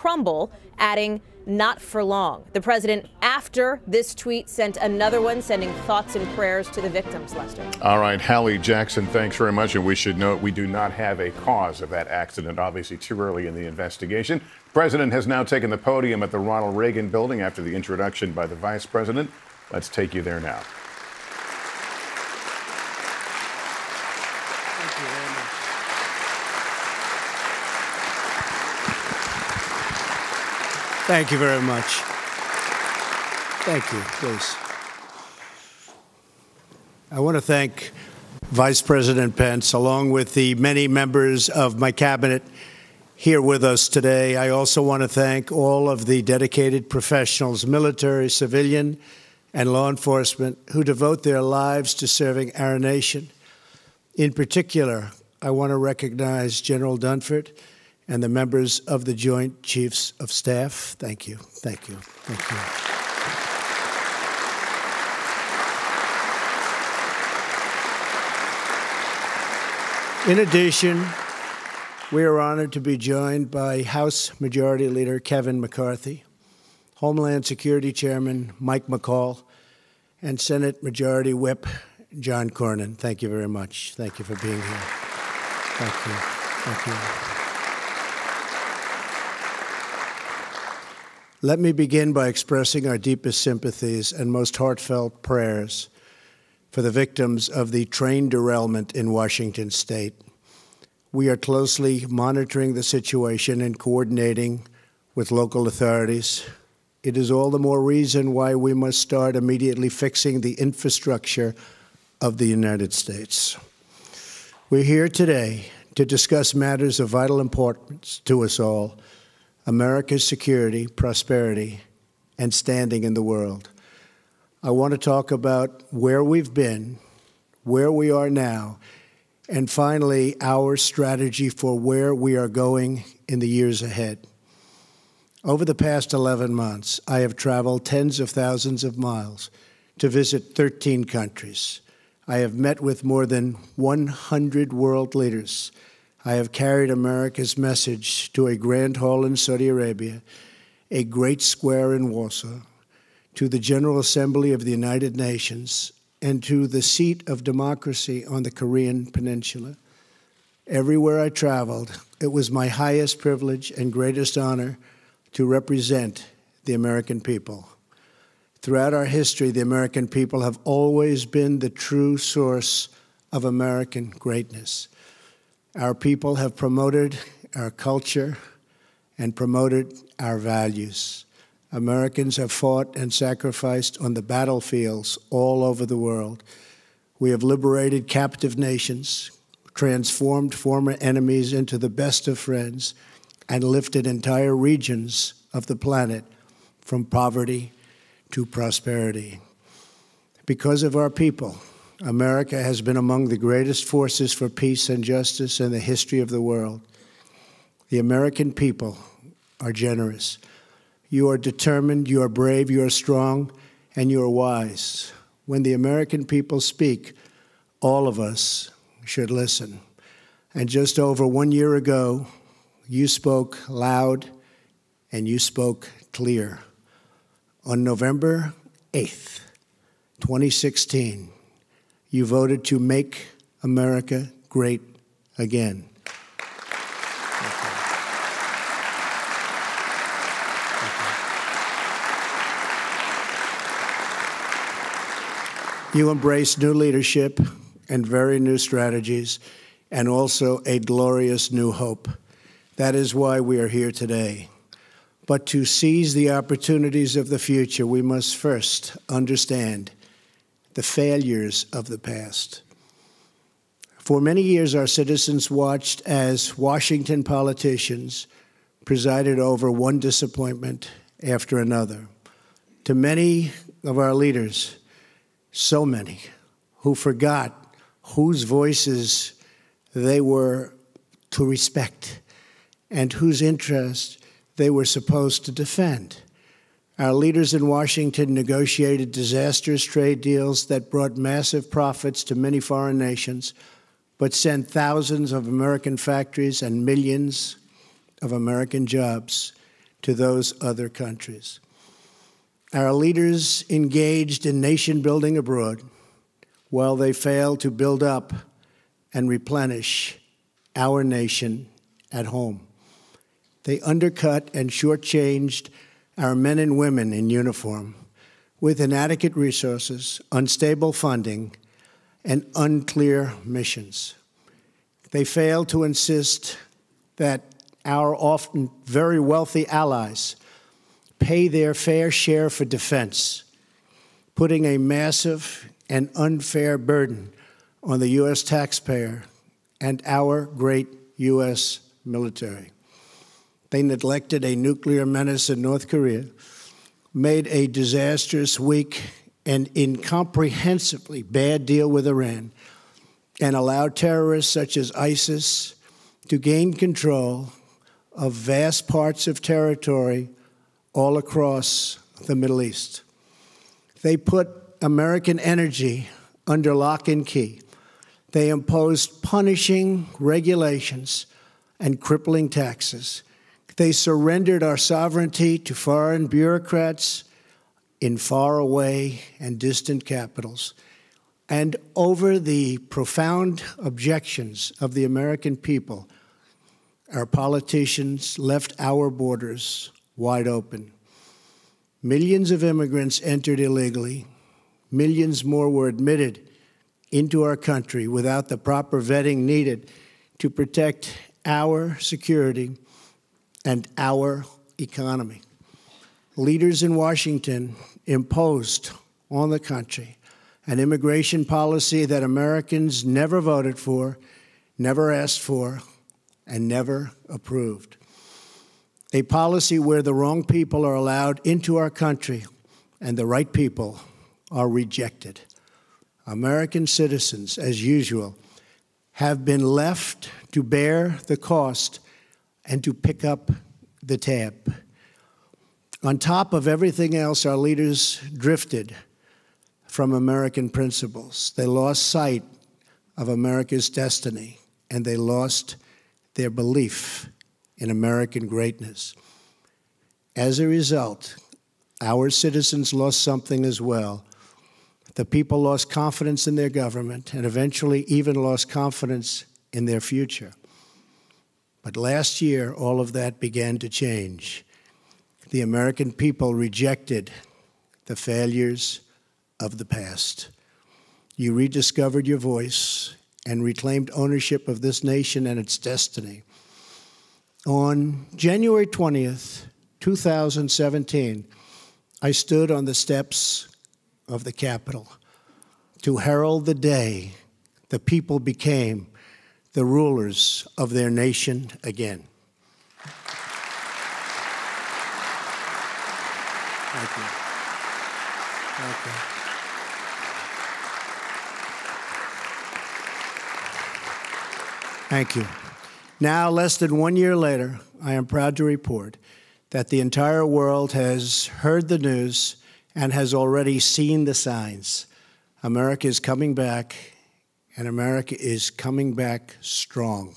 crumble, adding, "Not for long." The president, after this tweet, sent another one, sending thoughts and prayers to the victims, Lester. All right, Hallie Jackson, thanks very much. And we should note we do not have a cause of that accident, obviously too early in the investigation. The president has now taken the podium at the Ronald Reagan building after the introduction by the vice president. Let's take you there now. Thank you very much. Thank you, please. I want to thank Vice President Pence, along with the many members of my cabinet here with us today. I also want to thank all of the dedicated professionals, military, civilian, and law enforcement, who devote their lives to serving our nation. In particular, I want to recognize General Dunford and the members of the Joint Chiefs of Staff. Thank you. Thank you. Thank you. In addition, we are honored to be joined by House Majority Leader Kevin McCarthy, Homeland Security Chairman Mike McCall, and Senate Majority Whip John Cornyn. Thank you very much. Thank you for being here. Thank you. Thank you. Let me begin by expressing our deepest sympathies and most heartfelt prayers for the victims of the train derailment in Washington State. We are closely monitoring the situation and coordinating with local authorities. It is all the more reason why we must start immediately fixing the infrastructure of the United States. We're here today to discuss matters of vital importance to us all: America's security, prosperity, and standing in the world. I want to talk about where we've been, where we are now, and finally, our strategy for where we are going in the years ahead. Over the past 11 months, I have traveled tens of thousands of miles to visit 13 countries. I have met with more than 100 world leaders. I have carried America's message to a grand hall in Saudi Arabia, a great square in Warsaw, to the General Assembly of the United Nations, and to the seat of democracy on the Korean Peninsula. Everywhere I traveled, it was my highest privilege and greatest honor to represent the American people. Throughout our history, the American people have always been the true source of American greatness. Our people have promoted our culture and promoted our values. Americans have fought and sacrificed on the battlefields all over the world. We have liberated captive nations, transformed former enemies into the best of friends, and lifted entire regions of the planet from poverty to prosperity. Because of our people, America has been among the greatest forces for peace and justice in the history of the world. The American people are generous. You are determined, you are brave, you are strong, and you are wise. When the American people speak, all of us should listen. And just over 1 year ago, you spoke loud and you spoke clear. On November 8th, 2016, you voted to make America great again. You embrace new leadership and very new strategies, and also a glorious new hope. That is why we are here today. But to seize the opportunities of the future, we must first understand the failures of the past. For many years, our citizens watched as Washington politicians presided over one disappointment after another. To many of our leaders, so many, who forgot whose voices they were to respect and whose interests they were supposed to defend. Our leaders in Washington negotiated disastrous trade deals that brought massive profits to many foreign nations, but sent thousands of American factories and millions of American jobs to those other countries. Our leaders engaged in nation building abroad while they failed to build up and replenish our nation at home. They undercut and shortchanged our men and women in uniform with inadequate resources, unstable funding, and unclear missions. They failed to insist that our often very wealthy allies pay their fair share for defense, putting a massive and unfair burden on the U.S. taxpayer and our great U.S. military. They neglected a nuclear menace in North Korea, made a disastrous, weak, and incomprehensibly bad deal with Iran, and allowed terrorists such as ISIS to gain control of vast parts of territory all across the Middle East. They put American energy under lock and key. They imposed punishing regulations and crippling taxes. They surrendered our sovereignty to foreign bureaucrats in faraway and distant capitals. And over the profound objections of the American people, our politicians left our borders wide open. Millions of immigrants entered illegally. Millions more were admitted into our country without the proper vetting needed to protect our security and our economy. Leaders in Washington imposed on the country an immigration policy that Americans never voted for, never asked for, and never approved. A policy where the wrong people are allowed into our country and the right people are rejected. American citizens, as usual, have been left to bear the cost and to pick up the tab. On top of everything else, our leaders drifted from American principles. They lost sight of America's destiny, and they lost their belief in American greatness. As a result, our citizens lost something as well. The people lost confidence in their government and eventually even lost confidence in their future. But last year, all of that began to change. The American people rejected the failures of the past. You rediscovered your voice and reclaimed ownership of this nation and its destiny. On January 20th, 2017, I stood on the steps of the Capitol to herald the day the people became the rulers of their nation again. Thank you. Thank you. Thank you. Now, less than 1 year later, I am proud to report that the entire world has heard the news and has already seen the signs. America is coming back, and America is coming back strong.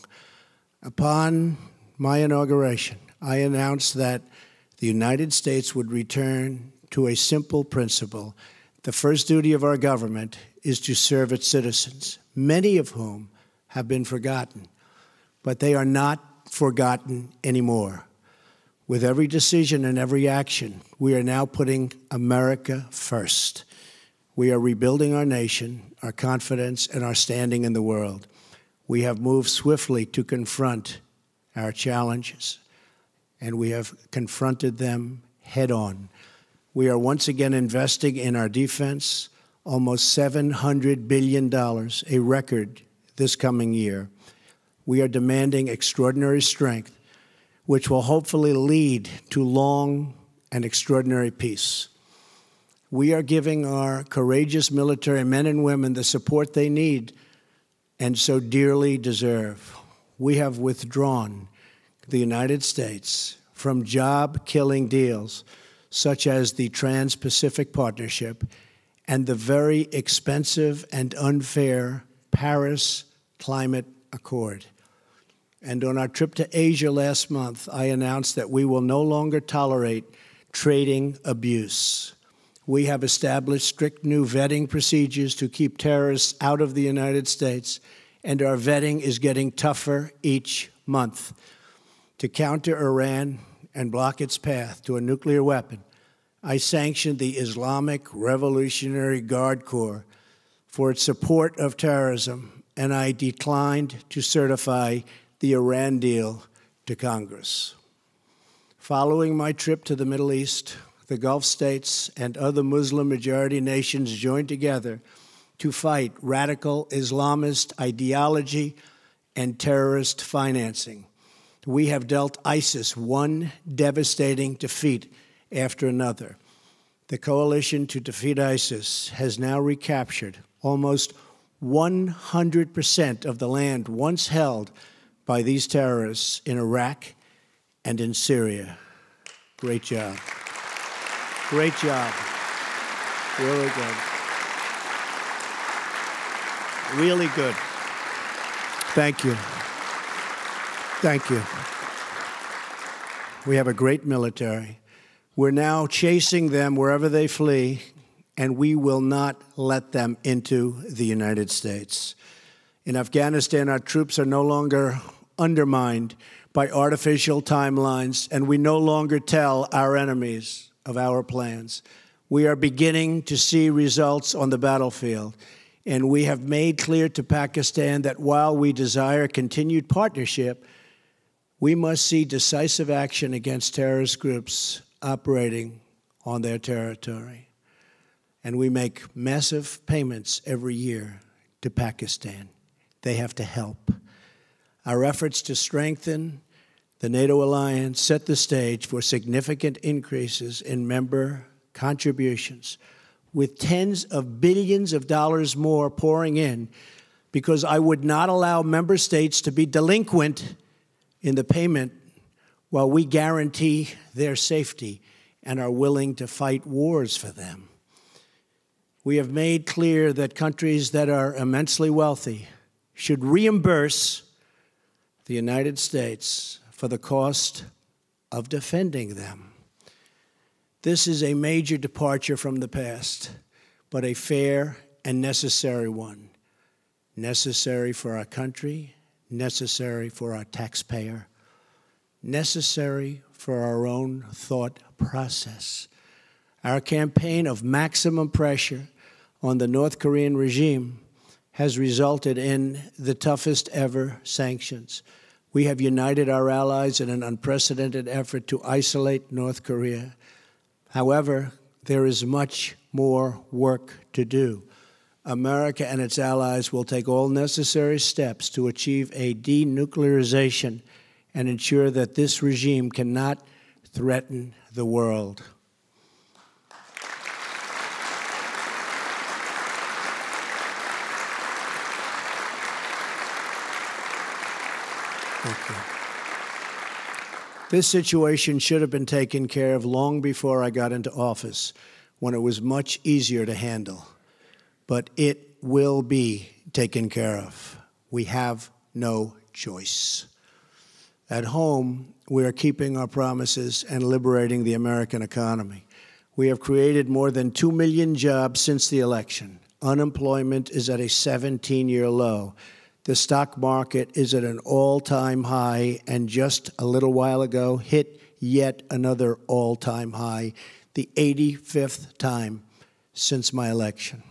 Upon my inauguration, I announced that the United States would return to a simple principle. The first duty of our government is to serve its citizens, many of whom have been forgotten. But they are not forgotten anymore. With every decision and every action, we are now putting America first. We are rebuilding our nation, our confidence, and our standing in the world. We have moved swiftly to confront our challenges, and we have confronted them head on. We are once again investing in our defense, almost $700 billion, a record this coming year. We are demanding extraordinary strength, which will hopefully lead to long and extraordinary peace. We are giving our courageous military men and women the support they need and so dearly deserve. We have withdrawn the United States from job-killing deals such as the Trans-Pacific Partnership and the very expensive and unfair Paris Climate Accord. And on our trip to Asia last month, I announced that we will no longer tolerate trading abuse. We have established strict new vetting procedures to keep terrorists out of the United States, and our vetting is getting tougher each month. To counter Iran and block its path to a nuclear weapon, I sanctioned the Islamic Revolutionary Guard Corps for its support of terrorism, and I declined to certify the Iran deal to Congress. Following my trip to the Middle East, the Gulf states and other Muslim-majority nations joined together to fight radical Islamist ideology and terrorist financing. We have dealt ISIS one devastating defeat after another. The coalition to defeat ISIS has now recaptured almost 100% of the land once held by these terrorists in Iraq and in Syria. Great job. Great job. Really good. Really good. Thank you. Thank you. We have a great military. We're now chasing them wherever they flee, and we will not let them into the United States. In Afghanistan, our troops are no longer undermined by artificial timelines, and we no longer tell our enemies of our plans. We are beginning to see results on the battlefield, and we have made clear to Pakistan that while we desire continued partnership, we must see decisive action against terrorist groups operating on their territory. And we make massive payments every year to Pakistan. They have to help. Our efforts to strengthen the NATO alliance set the stage for significant increases in member contributions, with tens of billions of dollars more pouring in, because I would not allow member states to be delinquent in the payment while we guarantee their safety and are willing to fight wars for them. We have made clear that countries that are immensely wealthy should reimburse the United States for the cost of defending them. This is a major departure from the past, but a fair and necessary one. Necessary for our country, necessary for our taxpayer, necessary for our own thought process. Our campaign of maximum pressure on the North Korean regime has resulted in the toughest ever sanctions. We have united our allies in an unprecedented effort to isolate North Korea. However, there is much more work to do. America and its allies will take all necessary steps to achieve a denuclearization and ensure that this regime cannot threaten the world. Thank you. This situation should have been taken care of long before I got into office, when it was much easier to handle. But it will be taken care of. We have no choice. At home, we are keeping our promises and liberating the American economy. We have created more than 2 million jobs since the election. Unemployment is at a 17-year low. The stock market is at an all-time high, and just a little while ago hit yet another all-time high, the 85th time since my election.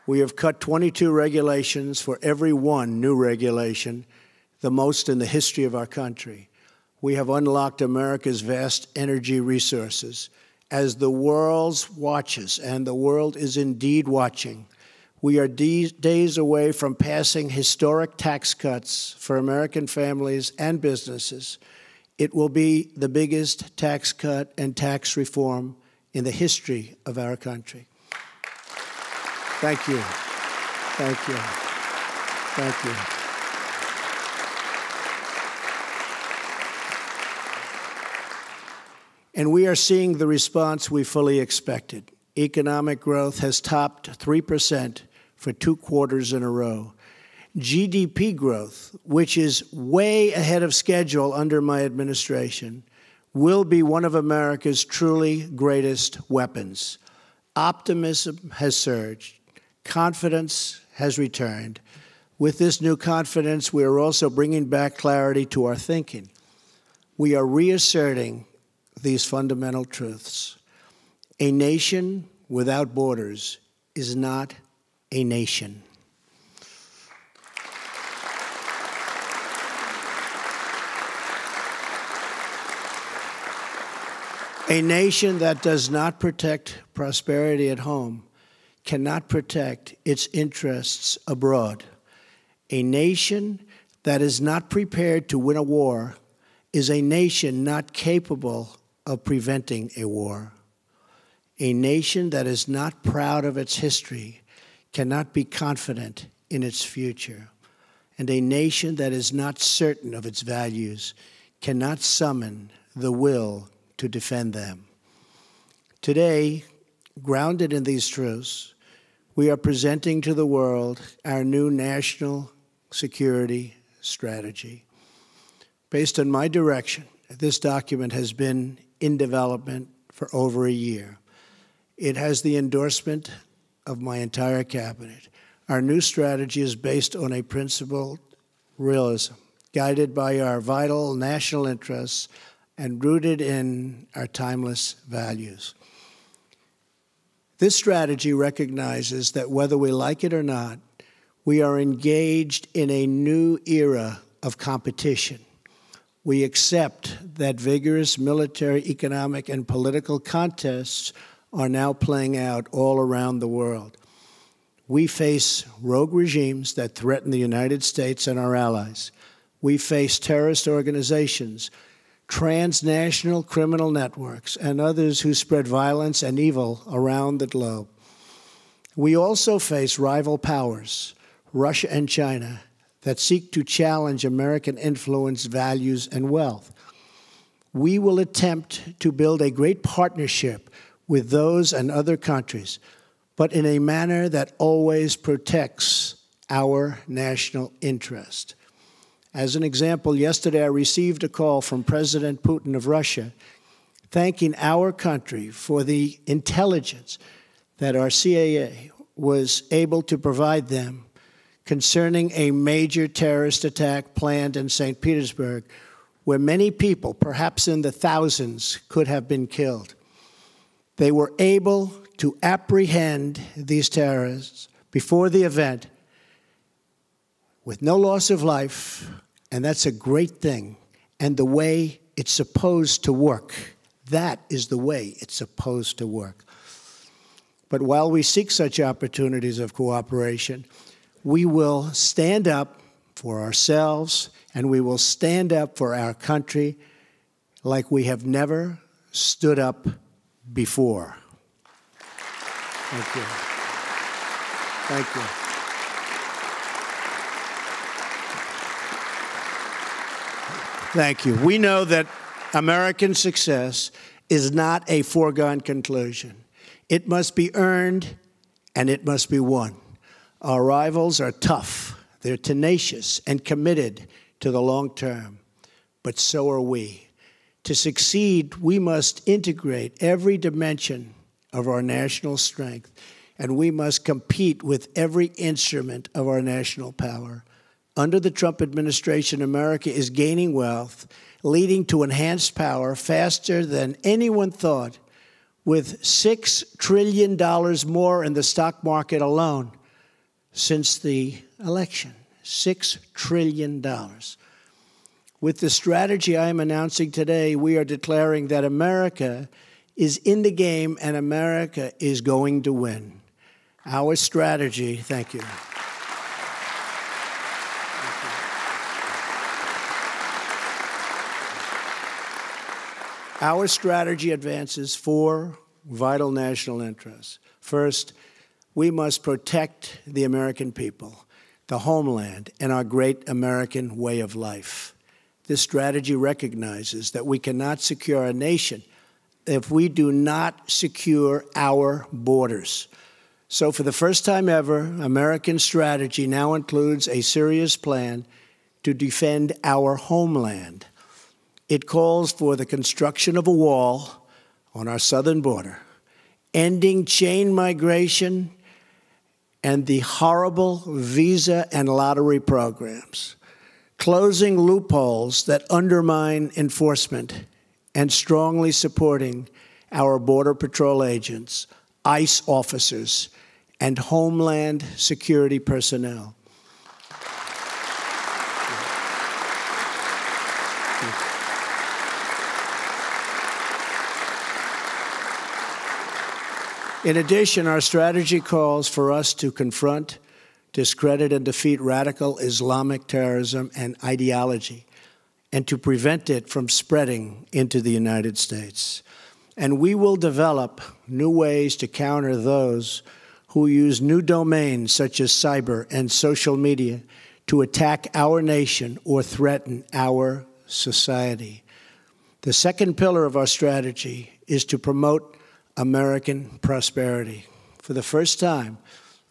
We have cut 22 regulations for every one new regulation, the most in the history of our country. We have unlocked America's vast energy resources. As the world watches, and the world is indeed watching, we are days away from passing historic tax cuts for American families and businesses. It will be the biggest tax cut and tax reform in the history of our country. Thank you. Thank you. Thank you. And we are seeing the response we fully expected. Economic growth has topped 3% for 2 quarters in a row. GDP growth, which is way ahead of schedule under my administration, will be one of America's truly greatest weapons. Optimism has surged. Confidence has returned. With this new confidence, we are also bringing back clarity to our thinking. We are reasserting these fundamental truths. A nation without borders is not a nation. A nation that does not protect prosperity at home cannot protect its interests abroad. A nation that is not prepared to win a war is a nation not capable of preventing a war. A nation that is not proud of its history cannot be confident in its future. And a nation that is not certain of its values cannot summon the will to defend them. Today, grounded in these truths, we are presenting to the world our new national security strategy. Based on my direction, this document has been in development for over a year. It has the endorsement of my entire cabinet. Our new strategy is based on a principled realism, guided by our vital national interests and rooted in our timeless values. This strategy recognizes that whether we like it or not, we are engaged in a new era of competition. We accept that vigorous military, economic, and political contests are now playing out all around the world. We face rogue regimes that threaten the United States and our allies. We face terrorist organizations, transnational criminal networks, and others who spread violence and evil around the globe. We also face rival powers, Russia and China, that seek to challenge American influence, values, and wealth. We will attempt to build a great partnership with those and other countries, but in a manner that always protects our national interest. As an example, yesterday I received a call from President Putin of Russia thanking our country for the intelligence that our CIA was able to provide them concerning a major terrorist attack planned in St. Petersburg, where many people, perhaps in the thousands, could have been killed. They were able to apprehend these terrorists before the event with no loss of life, and that's a great thing, and the way it's supposed to work. That is the way it's supposed to work. But while we seek such opportunities of cooperation, we will stand up for ourselves, and we will stand up for our country like we have never stood up before. Thank you. Thank you. Thank you. We know that American success is not a foregone conclusion. It must be earned, and it must be won. Our rivals are tough. They're tenacious and committed to the long term, but so are we. To succeed, we must integrate every dimension of our national strength, and we must compete with every instrument of our national power. Under the Trump administration, America is gaining wealth, leading to enhanced power faster than anyone thought, with $6 trillion more in the stock market alone since the election. $6 trillion. With the strategy I am announcing today, we are declaring that America is in the game and America is going to win. Our strategy, thank you. Our strategy advances 4 vital national interests. First, we must protect the American people, the homeland, and our great American way of life. This strategy recognizes that we cannot secure a nation if we do not secure our borders. So for the first time ever, American strategy now includes a serious plan to defend our homeland. It calls for the construction of a wall on our southern border, ending chain migration and the horrible visa and lottery programs, closing loopholes that undermine enforcement, and strongly supporting our Border Patrol agents, ICE officers, and Homeland Security personnel. In addition, our strategy calls for us to confront, discredit, and defeat radical Islamic terrorism and ideology, and to prevent it from spreading into the United States. And we will develop new ways to counter those who use new domains such as cyber and social media to attack our nation or threaten our society. The second pillar of our strategy is to promote American prosperity. For the first time,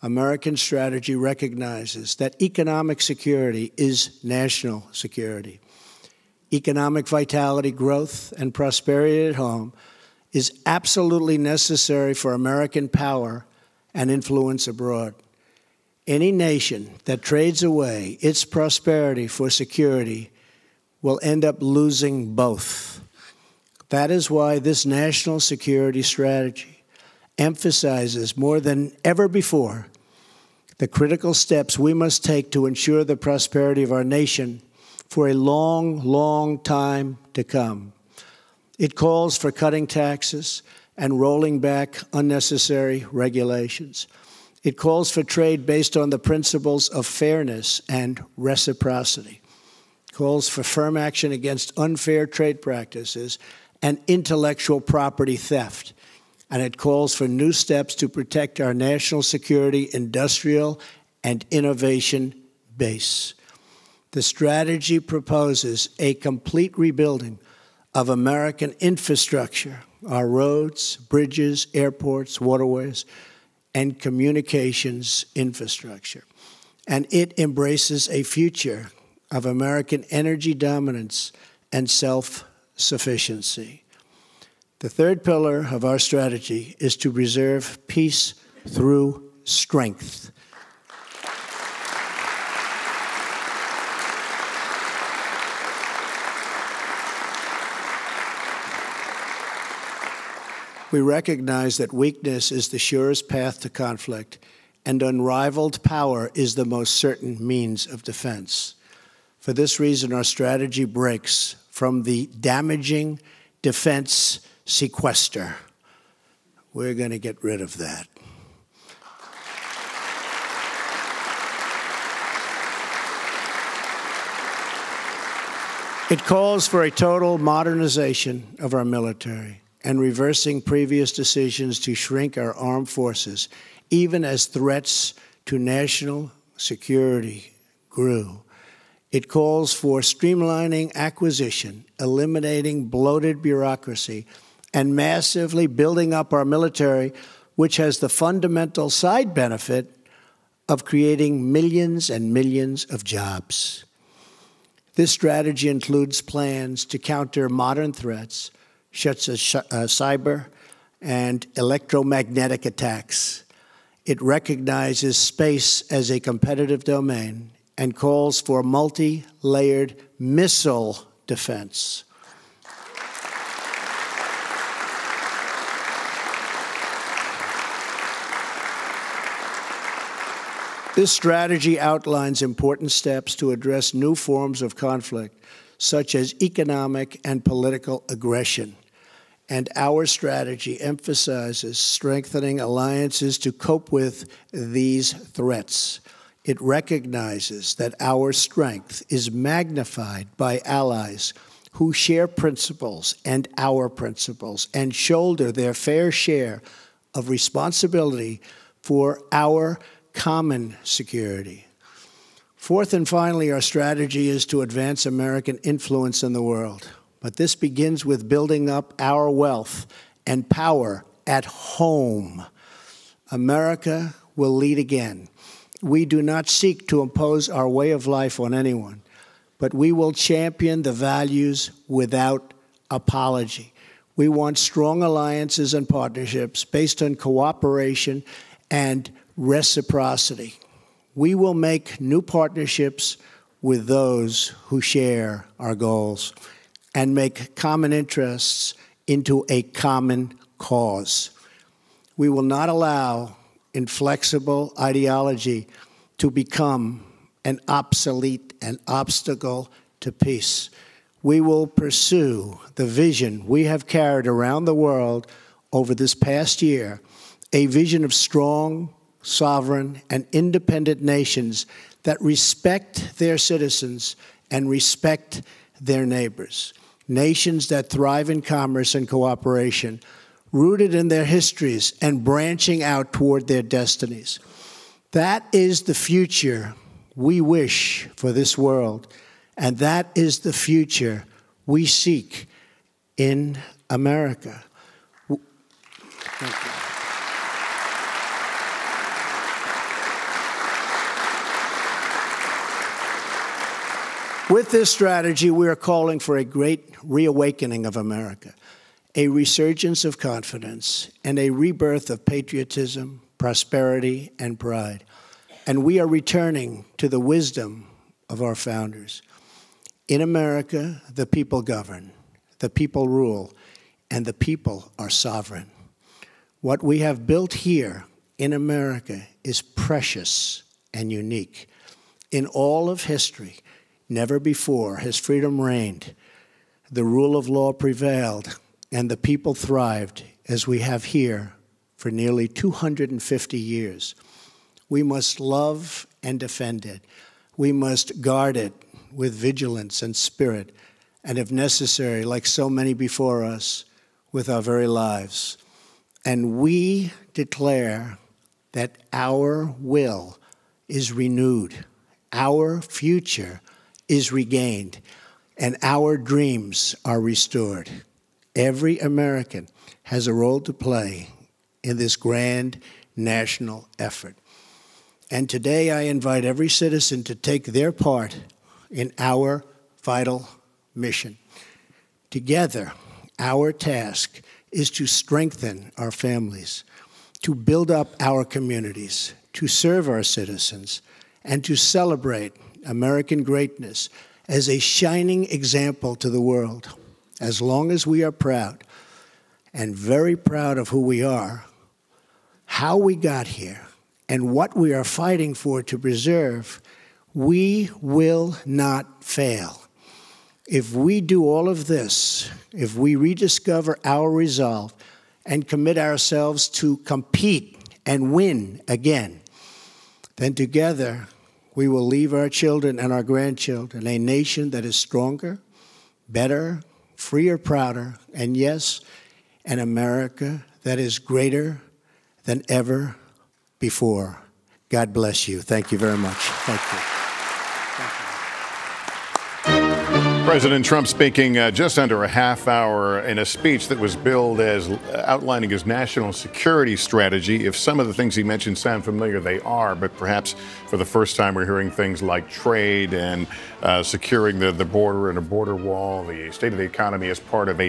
American strategy recognizes that economic security is national security. Economic vitality, growth, and prosperity at home is absolutely necessary for American power and influence abroad. Any nation that trades away its prosperity for security will end up losing both. That is why this national security strategy emphasizes more than ever before the critical steps we must take to ensure the prosperity of our nation for a long, long time to come. It calls for cutting taxes and rolling back unnecessary regulations. It calls for trade based on the principles of fairness and reciprocity. It calls for firm action against unfair trade practices and intellectual property theft. And it calls for new steps to protect our national security, industrial, and innovation base. The strategy proposes a complete rebuilding of American infrastructure, our roads, bridges, airports, waterways, and communications infrastructure. And it embraces a future of American energy dominance and self-sufficiency. The third pillar of our strategy is to preserve peace through strength. We recognize that weakness is the surest path to conflict, and unrivaled power is the most certain means of defense. For this reason, our strategy breaks from the damaging defense sequester. We're going to get rid of that. It calls for a total modernization of our military and reversing previous decisions to shrink our armed forces, even as threats to national security grew. It calls for streamlining acquisition, eliminating bloated bureaucracy, and massively building up our military, which has the fundamental side benefit of creating millions and millions of jobs. This strategy includes plans to counter modern threats, such as cyber and electromagnetic attacks. It recognizes space as a competitive domain and calls for multi-layered missile defense. This strategy outlines important steps to address new forms of conflict, such as economic and political aggression. And our strategy emphasizes strengthening alliances to cope with these threats. It recognizes that our strength is magnified by allies who share principles and our principles and shoulder their fair share of responsibility for our common security. Fourth and finally, our strategy is to advance American influence in the world. But this begins with building up our wealth and power at home. America will lead again. We do not seek to impose our way of life on anyone, but we will champion the values without apology. We want strong alliances and partnerships based on cooperation and reciprocity. We will make new partnerships with those who share our goals and make common interests into a common cause. We will not allow inflexible ideology to become an obsolete and obstacle to peace. We will pursue the vision we have carried around the world over this past year, a vision of strong, sovereign, and independent nations that respect their citizens and respect their neighbors. Nations that thrive in commerce and cooperation, rooted in their histories and branching out toward their destinies. That is the future we wish for this world, and that is the future we seek in America. Thank you. With this strategy, we are calling for a great reawakening of America, a resurgence of confidence, and a rebirth of patriotism, prosperity, and pride. And we are returning to the wisdom of our founders. In America, the people govern, the people rule, and the people are sovereign. What we have built here in America is precious and unique. In all of history, never before has freedom reigned, the rule of law prevailed, and the people thrived as we have here for nearly 250 years. We must love and defend it. We must guard it with vigilance and spirit, and if necessary, like so many before us, with our very lives. And we declare that our will is renewed, our future is regained, and our dreams are restored. Every American has a role to play in this grand national effort. And today I invite every citizen to take their part in our vital mission. Together, our task is to strengthen our families, to build up our communities, to serve our citizens, and to celebrate American greatness as a shining example to the world. As long as we are proud, and very proud of who we are, how we got here, and what we are fighting for to preserve, we will not fail. If we do all of this, if we rediscover our resolve and commit ourselves to compete and win again, then together we will leave our children and our grandchildren a nation that is stronger, better, freer, prouder, and yes, an America that is greater than ever before. God bless you. Thank you very much. Thank you. President Trump speaking just under a half hour in a speech that was billed as outlining his national security strategy. If some of the things he mentioned sound familiar, they are, but perhaps for the first time we're hearing things like trade and securing the border and a border wall, the state of the economy as part of a